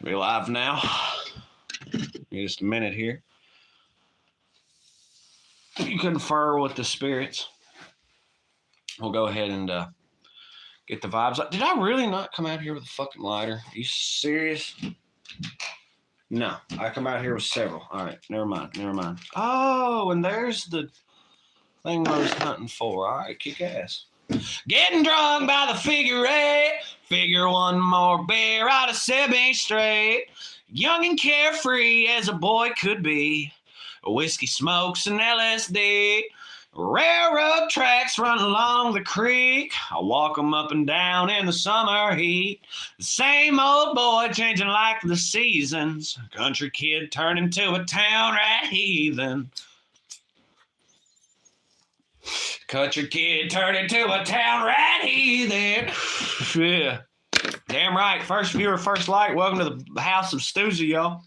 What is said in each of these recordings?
Be live now. Just a minute here. You confer with the spirits. We'll go ahead and get the vibes up. Did I really not come out here with a fucking lighter? Are you serious? No, I come out here with several. All right, never mind. Oh, and there's the thing I was hunting for. All right, kick ass. Getting drunk by the figure eight. Figure one more beer out of 7 straight. Young and carefree as a boy could be. Whiskey smokes and LSD. Railroad tracks run along the creek. I walk them up and down in the summer heat. The same old boy changing like the seasons. Country kid turned into a town rat heathen. Country kid turned into a town rat heathen. Yeah. Damn right. First viewer, first like. Welcome to the house of Stoosey, y'all.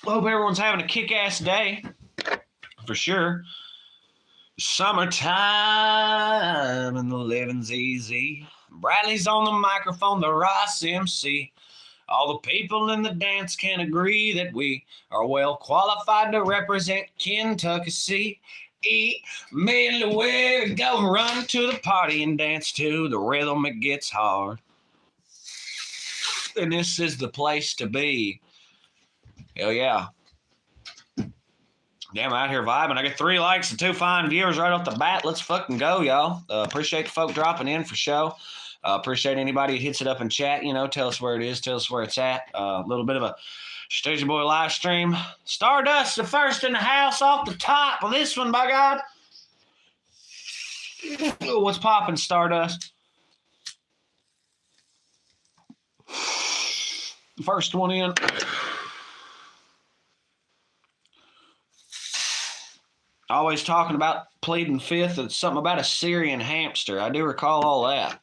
Hope everyone's having a kick-ass day. For sure. Summertime and the living's easy. Bradley's on the microphone, the Ross MC. All the people in the dance can agree that we are well qualified to represent Kentucky. Me and Louie go run to the party and dance to the rhythm. It gets hard. And this is the place to be. Hell yeah. Damn, out here vibing. I got 3 likes and 2 fine viewers right off the bat. Let's fucking go, y'all. Appreciate the folk dropping in for show. Appreciate anybody who hits it up in chat. You know, tell us where it is. Tell us where it's at. A little bit of a Stoosey Boy live stream. Stardust, the first in the house off the top of this one, by God. Ooh, what's popping, Stardust? First one in. Always talking about pleading fifth. It's something about a Syrian hamster. I do recall all that.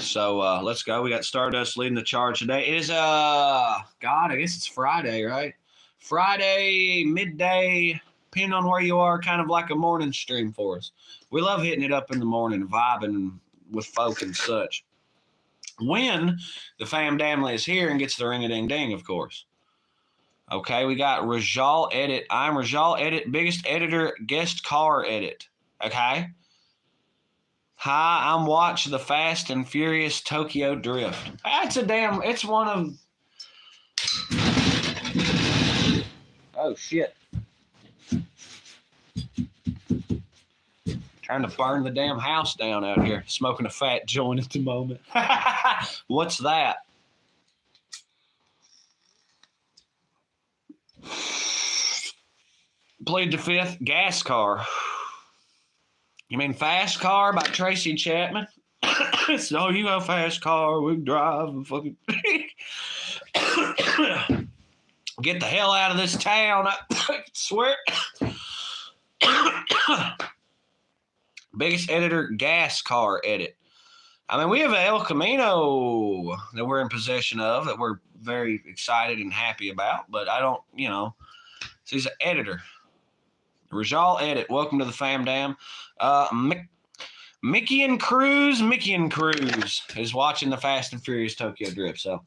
So let's go. We got Stardust leading the charge today. It is God, I guess it's Friday, right? Friday, midday, depending on where you are, kind of like a morning stream for us. We love hitting it up in the morning, vibing with folk and such. When the fam damnly is here and gets the ring-a-ding-ding, of course. Okay, we got Rajal Edit. I'm Rajal Edit, biggest editor, guest car edit. Okay. Hi, I'm Watch the Fast and Furious Tokyo Drift. It's one of... Oh, shit. Trying to burn the damn house down out here. Smoking a fat joint at the moment. What's that? Plead the fifth, Gas Car. You mean Fast Car by Tracy Chapman? So you got a fast car, we can drive and fucking get the hell out of this town. I swear. Biggest editor, Gas Car Edit. I mean, we have a El Camino that we're in possession of that we're very excited and happy about, but I don't, you know, so he's an editor. Rajal Edit, welcome to the fam dam. Mickey and Cruz is watching the Fast and Furious Tokyo Drift. So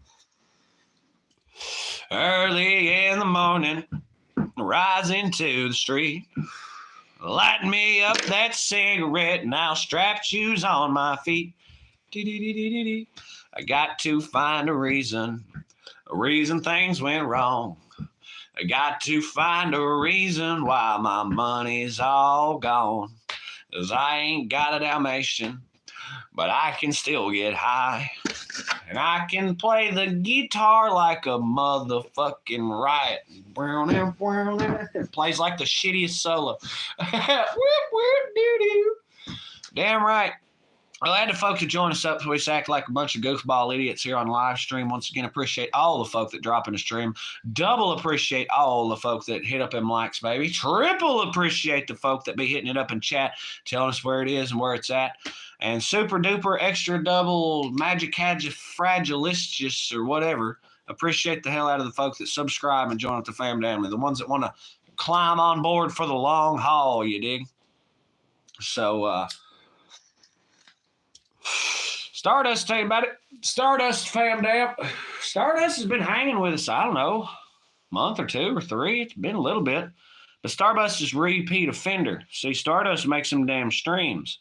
early in the morning, rise into the street, light me up that cigarette, now strap shoes on my feet. I got to find a reason things went wrong. I got to find a reason why my money's all gone. 'Cause I ain't got a Dalmatian, but I can still get high. And I can play the guitar like a motherfucking riot. It plays like the shittiest solo. Damn right. Glad the folks who join us up so we act like a bunch of goofball idiots here on live stream. Once again, appreciate all the folk that drop in the stream. Double appreciate all the folk that hit up them likes, baby. Triple appreciate the folk that be hitting it up in chat, telling us where it is and where it's at. And super duper extra double magicagifragilicious or whatever. Appreciate the hell out of the folks that subscribe and join up the fam family. The ones that want to climb on board for the long haul, you dig? So, Stardust, tell you about it. Stardust fam damn. Stardust has been hanging with us, I don't know, month or 2 or 3. It's been a little bit. But Stardust is repeat offender. See, Stardust makes some damn streams,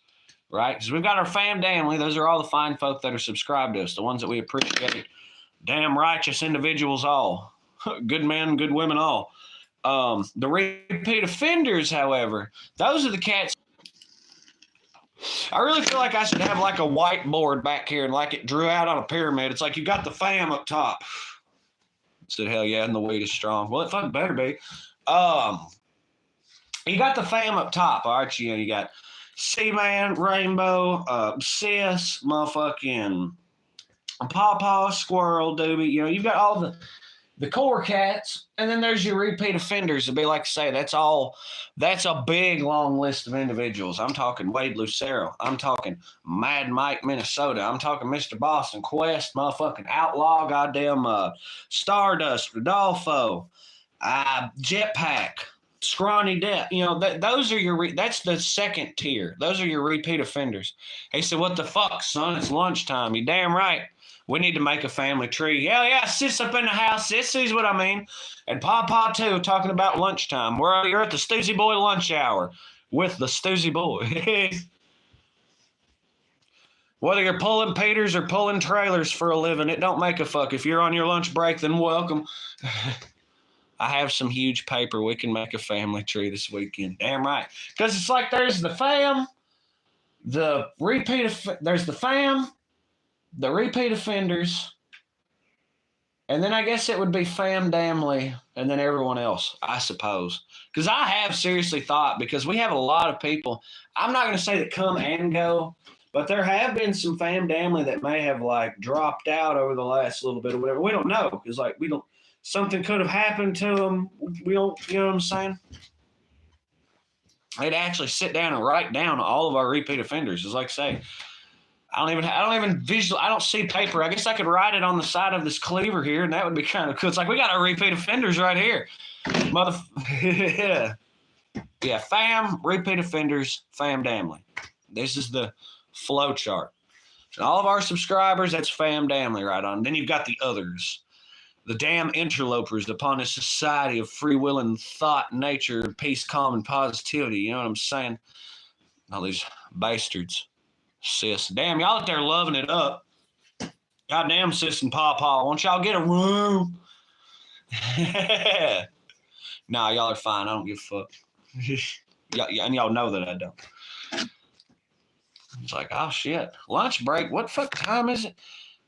right? Because we've got our fam family. Those are all the fine folk that are subscribed to us, the ones that we appreciate. Damn righteous individuals all. Good men, good women all. The repeat offenders, however, those are the cats. I really feel like I should have like a whiteboard back here and like it drew out on a pyramid. It's like you got the fam up top. I said, hell yeah, and the weed is strong. Well, it fucking better be. You got the fam up top, all right? You got Seaman, Rainbow, Sis, motherfucking Pawpaw, Squirrel, Doobie. You've got all the core cats, and then there's your repeat offenders. It'd be like I say, that's a big long list of individuals. I'm talking Wade Lucero. I'm talking Mad Mike, Minnesota. I'm talking Mr. Boston Quest, motherfucking Outlaw, goddamn Stardust, Rodolfo, Jetpack, Scrawny Depp. Those are that's the second tier. Those are your repeat offenders. He said, what the fuck, son? It's lunchtime. You damn right. We need to make a family tree. Hell yeah, sis up in the house. Sis sees what I mean. And Pawpaw, too, talking about lunchtime. You're at the Stoosey Boy lunch hour with the Stoosey Boy. Whether you're pulling Peters or pulling trailers for a living, it don't make a fuck. If you're on your lunch break, then welcome. I have some huge paper. We can make a family tree this weekend. Damn right. Because it's like there's the fam, there's the fam, the repeat offenders, and then I guess it would be fam damnly, and then everyone else, I suppose. Because I have seriously thought, because we have a lot of people, I'm not going to say that come and go, but there have been some fam damnly that may have like dropped out over the last little bit or whatever. We don't know, because like something could have happened to them. We don't, you know what I'm saying? I'd actually sit down and write down all of our repeat offenders. It's like say, I don't even visual. I don't see paper. I guess I could write it on the side of this cleaver here, and that would be kind of cool. It's like we got our repeat offenders right here, yeah. Fam, repeat offenders, fam damnly. This is the flow chart. And all of our subscribers, that's fam damnly right on. Then you've got the others, the damn interlopers upon a society of free will and thought, nature, peace, calm, and positivity. You know what I'm saying? All these bastards. Sis. Damn, y'all out there loving it up. Goddamn, Sis and Pawpaw. Won't y'all get a room? Nah, y'all are fine. I don't give a fuck. And y'all know that I don't. It's like, oh, shit. Lunch break? What fuck time is it?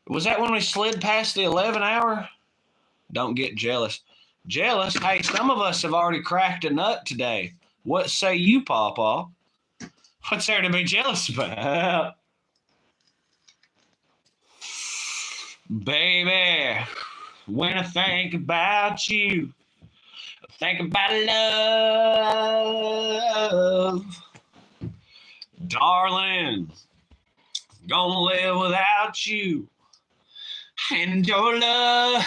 Was that when we slid past the 11 hour? Don't get jealous. Jealous? Hey, some of us have already cracked a nut today. What say you, Pawpaw? What's there to be jealous about? Baby, when I think about you, I think about love. Darling, gonna live without you. And your love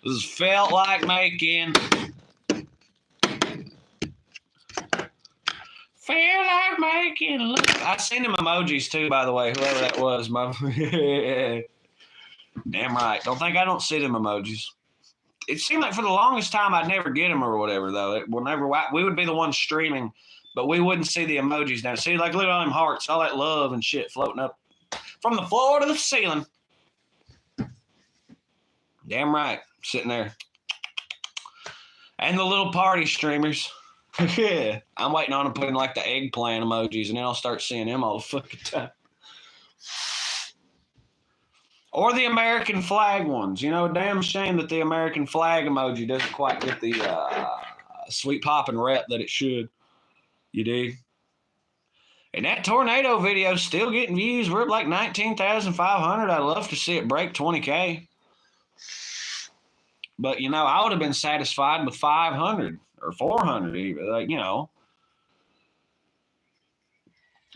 was felt like making. Feel like making love. I seen them emojis too, by the way, whoever that was. Damn right. Don't think I don't see them emojis. It seemed like for the longest time I'd never get them or whatever, though. We would be the ones streaming, but we wouldn't see the emojis now. See, like, look at all them hearts, all that love and shit floating up from the floor to the ceiling. Damn right. Sitting there. And the little party streamers. Yeah, I'm waiting on them putting like the eggplant emojis, and then I'll start seeing them all the fucking time. Or the American flag ones. Damn shame that the American flag emoji doesn't quite get the sweet poppin' rep that it should. You dig? And that tornado video is still getting views. We're at like 19,500. I'd love to see it break 20K. But, I would have been satisfied with 500. Or 400 even,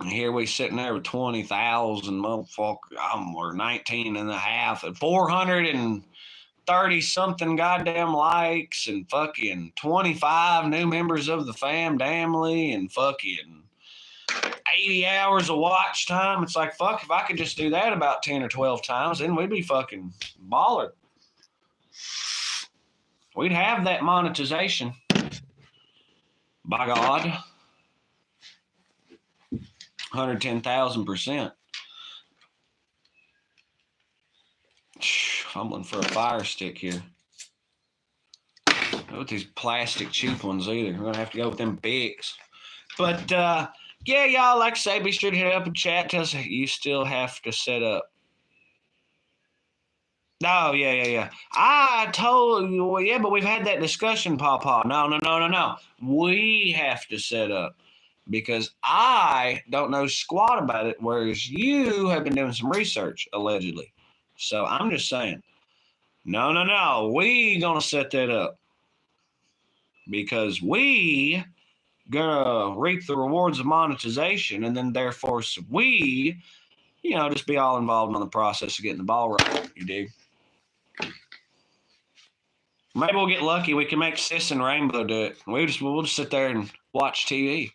And here we sitting there with 20,000 motherfucker, or 19 and a half, and 430 something goddamn likes, and fucking 25 new members of the fam family, and fucking 80 hours of watch time. It's like, fuck, if I could just do that about 10 or 12 times, then we'd be fucking baller. We'd have that monetization. By God. 110,000%. Fumbling for a fire stick here. Not with these plastic cheap ones either. We're going to have to go with them bigs. But, yeah, y'all, like I say, be sure to hit up and chat. Tell us you still have to set up. Oh, yeah. I told you, well, yeah, but we've had that discussion, Pawpaw. No. We have to set up because I don't know squat about it, whereas you have been doing some research, allegedly. So I'm just saying, no. We gonna set that up because we gonna reap the rewards of monetization, and then therefore we, just be all involved in the process of getting the ball right. You dig? Maybe we'll get lucky. We can make Sis and Rainbow do it. We'll just sit there and watch TV.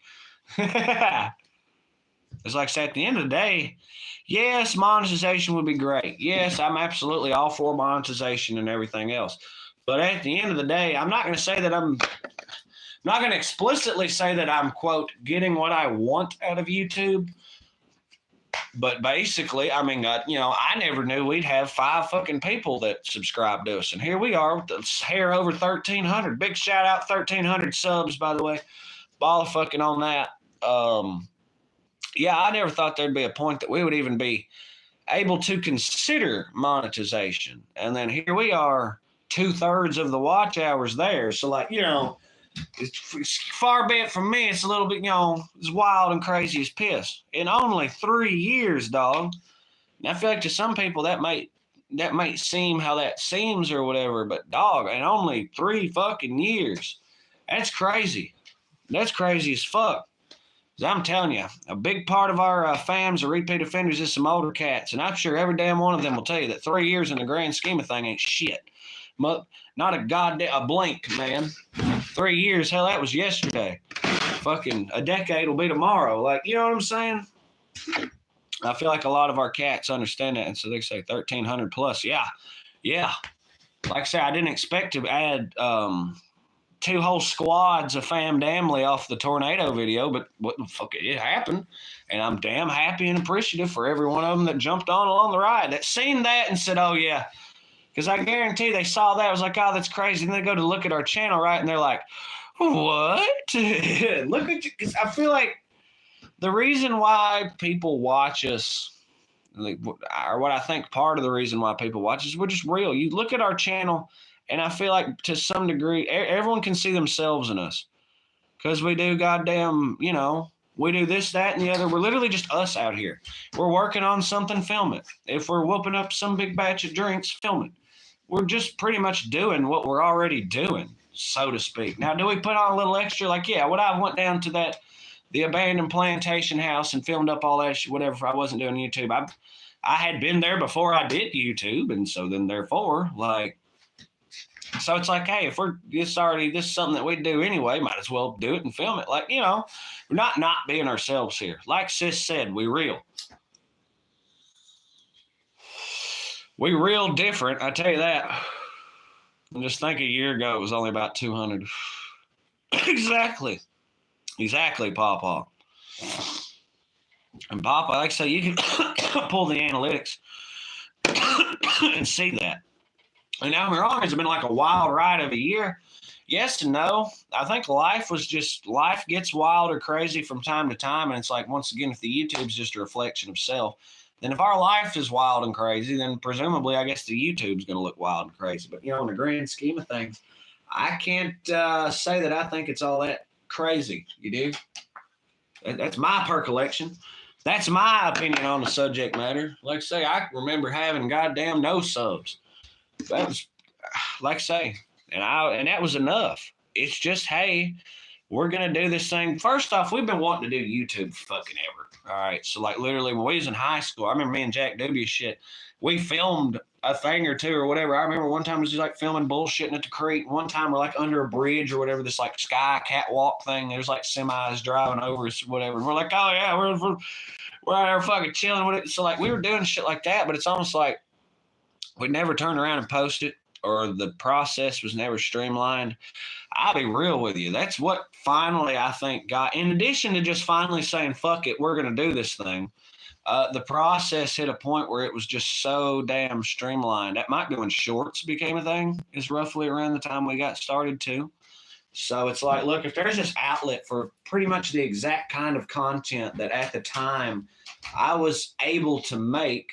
It's like I said, at the end of the day, yes, monetization would be great. Yes, I'm absolutely all for monetization and everything else. But at the end of the day, I'm not going to say that I'm not going to explicitly say that I'm, quote, getting what I want out of YouTube. But basically, I mean, I never knew we'd have 5 fucking people that subscribe to us. And here we are with the hair over 1,300. Big shout out, 1,300 subs, by the way. Ball of fucking on that. Yeah, I never thought there'd be a point that we would even be able to consider monetization. And then here we are, 2/3 of the watch hours there. So, like, it's far be it from me. It's a little bit, it's wild and crazy as piss. In only 3 years, dog. And I feel like to some people that might seem how that seems or whatever, but dog, in only 3 fucking years. That's crazy. That's crazy as fuck. I'm telling you, a big part of our fans are repeat offenders is some older cats, and I'm sure every damn one of them will tell you that 3 years in the grand scheme of thing ain't shit. Not a blink, man. 3 years, hell, that was yesterday. Fucking a decade will be tomorrow. Like, you know what I'm saying? I feel like a lot of our cats understand that, and so they say 1,300 plus. Yeah. Like I say, I didn't expect to add 2 whole squads of family off the tornado video, but what the fuck, it happened. And I'm damn happy and appreciative for every one of them that jumped on along the ride, that seen that and said, oh yeah. Because I guarantee they saw that, was like, oh, that's crazy. And they go to look at our channel, right? And they're like, what? Look at you. Because I feel like the reason why people watch us, or what I think part of the reason why people watch us, we're just real. You look at our channel, and I feel like to some degree, everyone can see themselves in us. Because we do goddamn, we do this, that, and the other. We're literally just us out here. We're working on something, film it. If we're whooping up some big batch of drinks, film it. We're just pretty much doing what we're already doing, so to speak. Now, do we put on a little extra? Like, yeah, when I went down to the abandoned plantation house and filmed up all that shit, whatever, if I wasn't doing YouTube. I had been there before I did YouTube, and so then therefore, like, so it's like, hey, if this is something that we do anyway, might as well do it and film it. Like, we're not being ourselves here. Like Sis said, we real. We real different, I tell you that. And just think a year ago, it was only about 200. Exactly, Pawpaw. And Pawpaw, like I say, you can pull the analytics and see that. And now I'm wrong, has it been like a wild ride of a year? Yes and no. I think life gets wild or crazy from time to time. And it's like, once again, if the YouTube's just a reflection of self, then if our life is wild and crazy, then presumably I guess the YouTube's going to look wild and crazy. But, in the grand scheme of things, I can't say that I think it's all that crazy. You do? That's my percolation. That's my opinion on the subject matter. Like I say, I remember having goddamn no subs. That was, like I say, and that was enough. It's just, hey, we're going to do this thing. First off, we've been wanting to do YouTube fucking ever. All right. So, like, literally, when we was in high school, I remember me and Jack Doobie shit. We filmed a thing or two or whatever. I remember one time it was just like filming bullshitting at the creek. One time we're like under a bridge or whatever, this like sky catwalk thing. There's like semis driving over us or whatever. And we're like, oh yeah, we're out there fucking chilling with it. So like we were doing shit like that, but it's almost like we never turned around and posted, or the process was never streamlined. I'll be real with you. That's what finally I think got, in addition to just finally saying, fuck it, we're going to do this thing. The process hit a point where it was just so damn streamlined. That might be when shorts became a thing, is roughly around the time we got started too. So it's like, look, if there's this outlet for pretty much the exact kind of content that at the time I was able to make,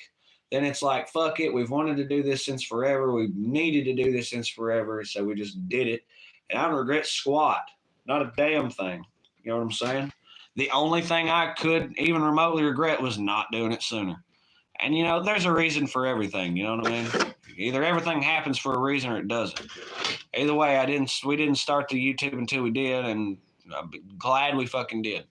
then it's like, fuck it. We've wanted to do this since forever. We've needed to do this since forever. So we just did it. And I don't regret squat. Not a damn thing. You know what I'm saying? The only thing I could even remotely regret was not doing it sooner. And, you know, there's a reason for everything. You know what I mean? Either everything happens for a reason or it doesn't. Either way, we didn't start the YouTube until we did, and I'm glad we fucking did.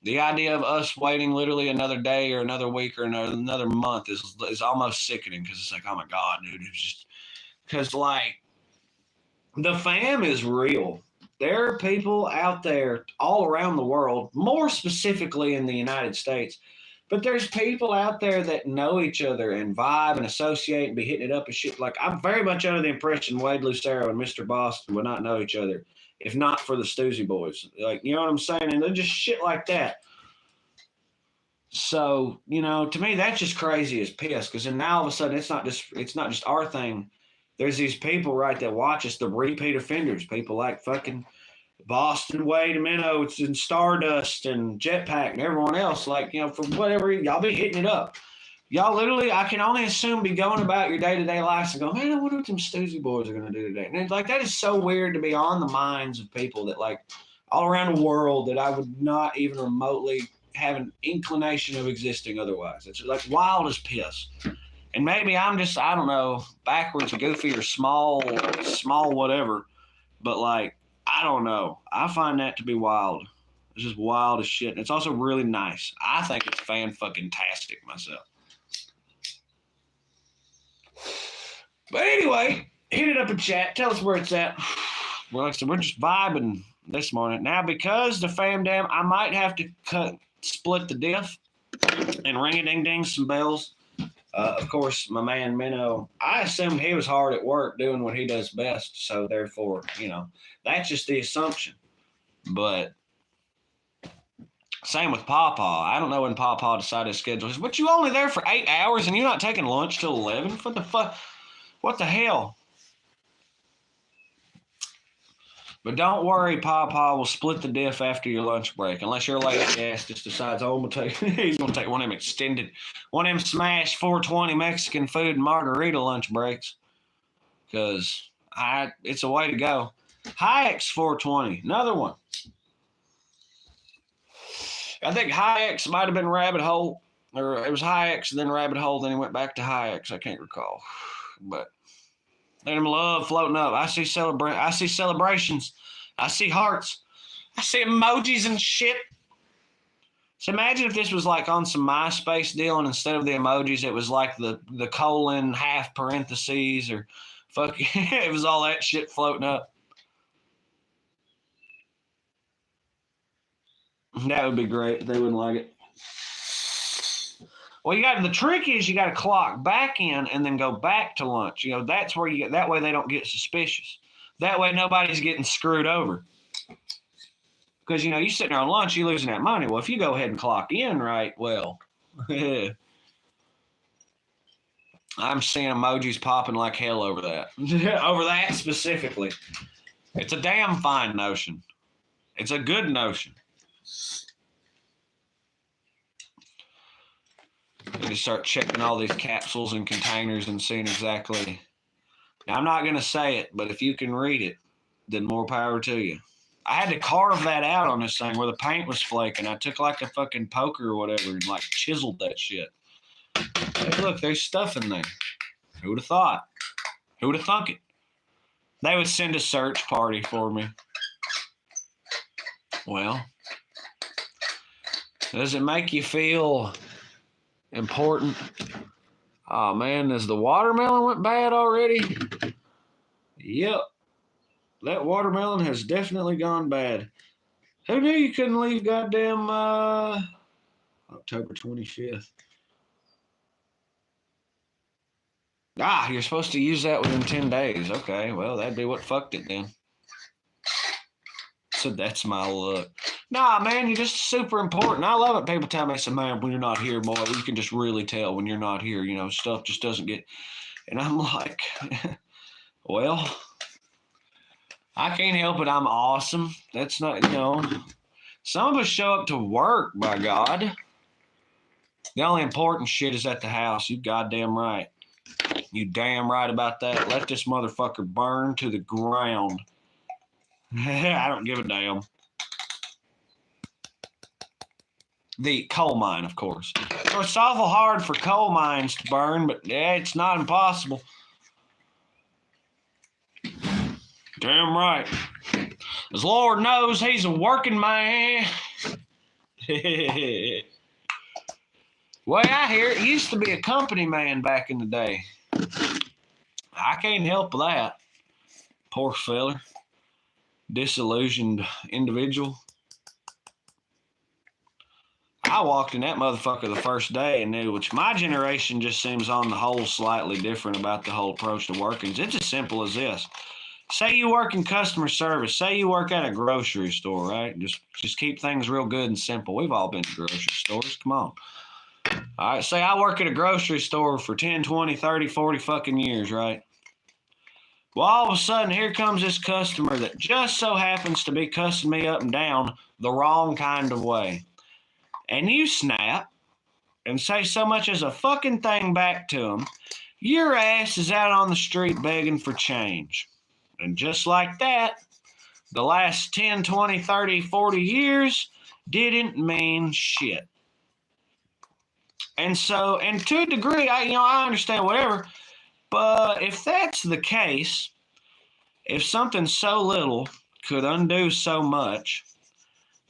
The idea of us waiting literally another day or another week or another month is almost sickening, because it's like, oh my God, dude. It's just because, like, the fam is real. There are people out there all around the world, more specifically in the United States, but there's people out there that know each other and vibe and associate and be hitting it up and shit. Like, I'm very much under the impression Wade Lucero and Mr. Boston would not know each other if not for the Stoosey Boys. Like, you know what I'm saying? And they're just shit like that. So, you know, to me, that's just crazy as piss, because then now all of a sudden it's not just our thing. There's these people, right, that watch us, the repeat offenders, people like fucking Boston, Wade, and Minnow, and Stardust, and Jetpack, and everyone else. Like, you know, for whatever, y'all be hitting it up. Y'all literally, I can only assume, be going about your day-to-day lives and go, man, I wonder what them Stoosey Boys are going to do today. And it's like, that is so weird to be on the minds of people that, like, all around the world that I would not even remotely have an inclination of existing otherwise. It's like wild as piss. And maybe I'm just, I don't know, backwards, goofy, or small whatever. But, like, I don't know. I find that to be wild. It's just wild as shit. And it's also really nice. I think it's fan-fucking-tastic myself. But anyway, hit it up in chat. Tell us where it's at. Well, like I said, we're just vibing this morning. Now, because the fam damn, I might have to split the diff and ring-a-ding-ding some bells. Of course, my man Minnow, I assumed he was hard at work doing what he does best. So therefore, you know, that's just the assumption. But same with Pawpaw. I don't know when Pawpaw decided to schedule his. But you only there for 8 hours and you're not taking lunch till 11? What the fuck? What the hell? But don't worry, Pawpaw will split the diff after your lunch break. Unless your lady ass just decides, oh, he's going to take one of them smash 420 Mexican food and margarita lunch breaks. Because it's a way to go. Hayek's 420, another one. I think Hayek's might have been Rabbit Hole. Or it was Hayek's, then Rabbit Hole, then he went back to Hayek's. I can't recall. But let him love floating up. I see celebrations. I see hearts. I see emojis and shit. So imagine if this was like on some MySpace deal, and instead of the emojis, it was like the colon, half parentheses, or fuck, it was all that shit floating up. That would be great. They wouldn't like it. Well, the trick is you got to clock back in and then go back to lunch. You know, that's where that way they don't get suspicious. That way nobody's getting screwed over. Because, you know, you sitting there on lunch, you're losing that money. Well, if you go ahead and clock in, right, well, I'm seeing emojis popping like hell over that. Over that specifically. It's a damn fine notion. It's a good notion. You just start checking all these capsules and containers and seeing exactly. Now, I'm not going to say it, but if you can read it, then more power to you. I had to carve that out on this thing where the paint was flaking. I took like a fucking poker or whatever and like chiseled that shit. Hey, look, there's stuff in there. Who would have thought? Who would have thunk it? They would send a search party for me. Well, does it make you feel important? Oh, man, has the watermelon went bad already? Yep. That watermelon has definitely gone bad. Who knew you couldn't leave goddamn October 25th? Ah, you're supposed to use that within 10 days. Okay, well, that'd be what fucked it then. So that's my luck. Nah, man, you're just super important. I love it. People tell me, say, man, when you're not here, boy, you can just really tell when you're not here. You know, stuff just doesn't get. And I'm like, well, I can't help it. I'm awesome. That's not, some of us show up to work, by God. The only important shit is at the house. You goddamn right. You damn right about that. Let this motherfucker burn to the ground. I don't give a damn. The coal mine, of course. So it's awful hard for coal mines to burn, but yeah, it's not impossible. Damn right. As Lord knows, he's a working man. Way I hear it, used to be a company man back in the day. I can't help that. Poor fella. Disillusioned individual. I walked in that motherfucker the first day and knew, which my generation just seems on the whole slightly different about the whole approach to working. It's as simple as this. Say you work in customer service. Say you work at a grocery store, right? Just keep things real good and simple. We've all been to grocery stores. Come on. All right, say I work at a grocery store for 10, 20, 30, 40 fucking years, right? Well, all of a sudden, here comes this customer that just so happens to be cussing me up and down the wrong kind of way. And you snap and say so much as a fucking thing back to him, your ass is out on the street begging for change. And just like that, the last 10, 20, 30, 40 years didn't mean shit. And so, and to a degree, I understand whatever, but if that's the case, if something so little could undo so much,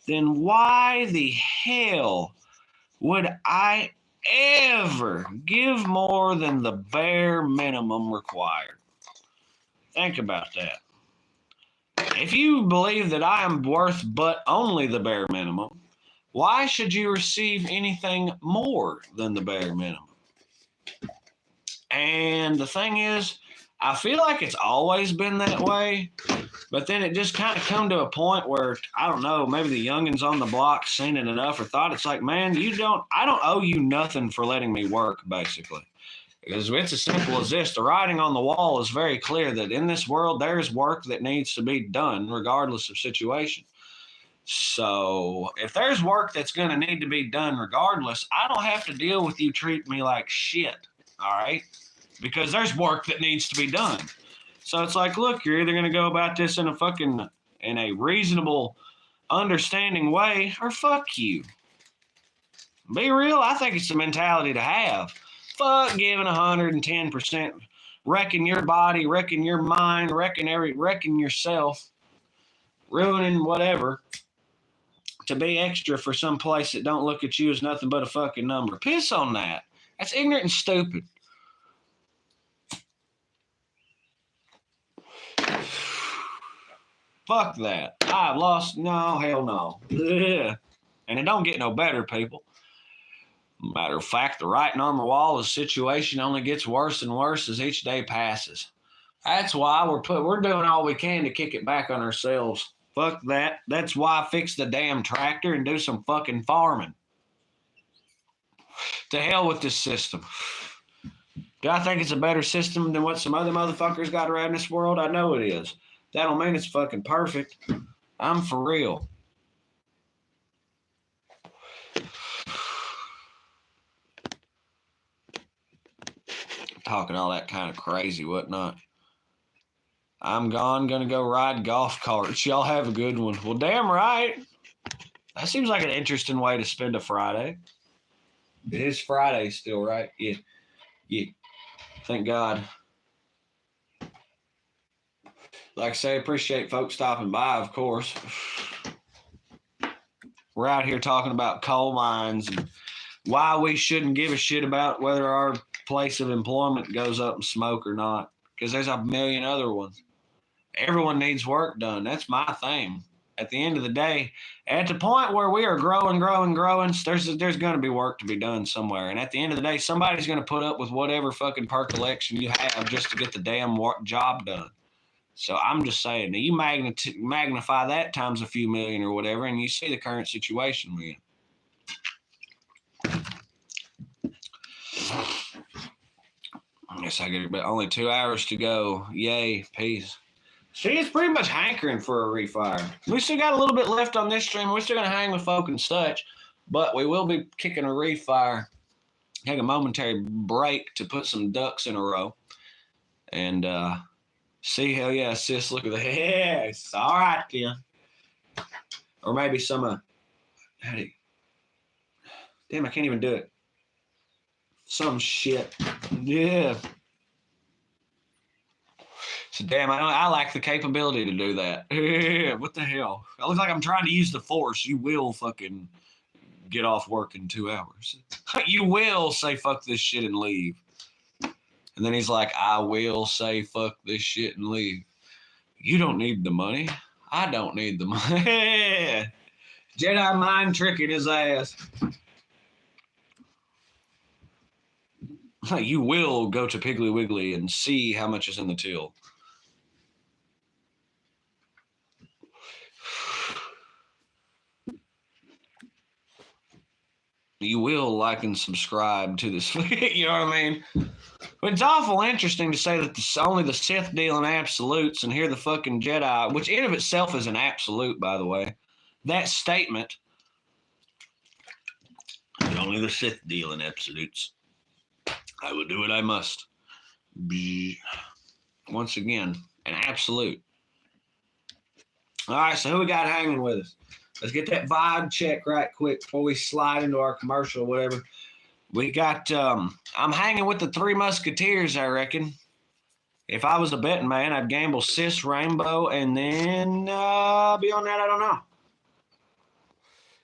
then why the hell would I ever give more than the bare minimum required? Think about that. If you believe that I am worth but only the bare minimum, why should you receive anything more than the bare minimum? And the thing is, I feel like it's always been that way, but then it just kind of come to a point where, I don't know, maybe the youngins on the block seen it enough or thought it's like, man, I don't owe you nothing for letting me work, basically. Because it's as simple as this. The writing on the wall is very clear that in this world, there's work that needs to be done regardless of situation. So if there's work that's going to need to be done regardless, I don't have to deal with you treating me like shit, all right? Because there's work that needs to be done. So it's like, look, you're either going to go about this in a reasonable, understanding way, or fuck you. Be real, I think it's the mentality to have. Fuck giving 110%, wrecking your body, wrecking your mind, wrecking yourself, ruining whatever, to be extra for some place that don't look at you as nothing but a fucking number. Piss on that. That's ignorant and stupid. Fuck that. I've lost. No, hell no. Yeah. And it don't get no better, people. Matter of fact, the writing on the wall, the situation only gets worse and worse as each day passes. That's why we're doing all we can to kick it back on ourselves. Fuck that. That's why I fix the damn tractor and do some fucking farming. To hell with this system. Do I think it's a better system than what some other motherfuckers got around this world? I know it is. That don't mean it's fucking perfect. I'm for real. Talking all that kind of crazy whatnot. I'm gonna go ride golf carts. Y'all have a good one. Well, damn right. That seems like an interesting way to spend a Friday. It is Friday still, right? Yeah. Thank God. Like I say, appreciate folks stopping by, of course. We're out here talking about coal mines and why we shouldn't give a shit about whether our place of employment goes up in smoke or not, because there's a million other ones. Everyone needs work done. That's my thing. At the end of the day, at the point where we are growing, there's going to be work to be done somewhere. And at the end of the day, somebody's going to put up with whatever fucking percolation you have just to get the damn job done. So I'm just saying, you magnify that times a few million or whatever, and you see the current situation we're in. I guess I get it, but only 2 hours to go. Yay, peace. She is pretty much hankering for a refire. We still got a little bit left on this stream. We're still going to hang with folk and such, but we will be kicking a refire. Take a momentary break to put some ducks in a row. And see, hell yeah, sis, look at the yes. All right, then. Or maybe some, damn, I can't even do it. Some shit. Yeah. So damn, I lack the capability to do that. What the hell? I look like I'm trying to use the force. You will fucking get off work in 2 hours. You will say fuck this shit and leave. And then he's like, I will say fuck this shit and leave. You don't need the money. I don't need the money. Jedi mind tricking his ass. You will go to Piggly Wiggly and see how much is in the till. You will like and subscribe to this. You know what I mean? But it's awful interesting to say that only the Sith deal in absolutes, and here the fucking Jedi, which in of itself is an absolute, by the way. That statement, only the Sith deal in absolutes. I will do what I must. Once again, an absolute. All right, so who we got hanging with us? Let's get that vibe check right quick before we slide into our commercial or whatever. We got, I'm hanging with the Three Musketeers, I reckon. If I was a betting man, I'd gamble Sis, Rainbow, and then beyond that, I don't know.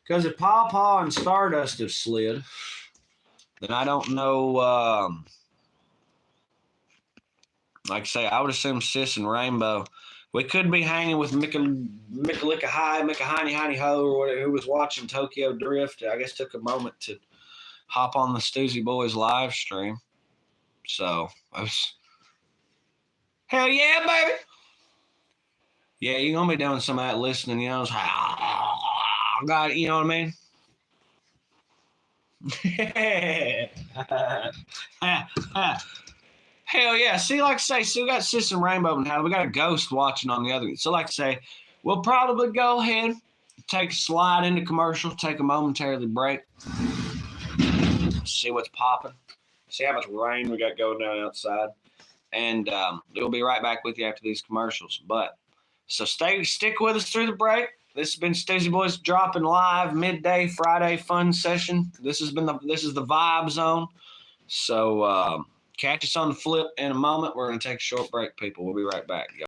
Because if Paw Paw and Stardust have slid, then I don't know. Like I say, I would assume Sis and Rainbow. We could be hanging with Mika High, Mika Hiney Ho, or whatever, who was watching Tokyo Drift. I guess took a moment to hop on the Stoosey Boys live stream. So I was, hell yeah, baby. Yeah, you're gonna be doing some of that listening, you know. God, you know what I mean? Hell yeah. See, like I say, so we got Sis and Rainbow now. We got a ghost watching on the other. So like I say, we'll probably go ahead, take a slide into commercial, take a momentarily break, see what's popping, see how much rain we got going down outside. And we'll be right back with you after these commercials. But so stick with us through the break. This has been Stoosey Boys dropping live midday Friday fun session. This is the vibe zone. So catch us on the flip in a moment. We're going to take a short break, people. We'll be right back.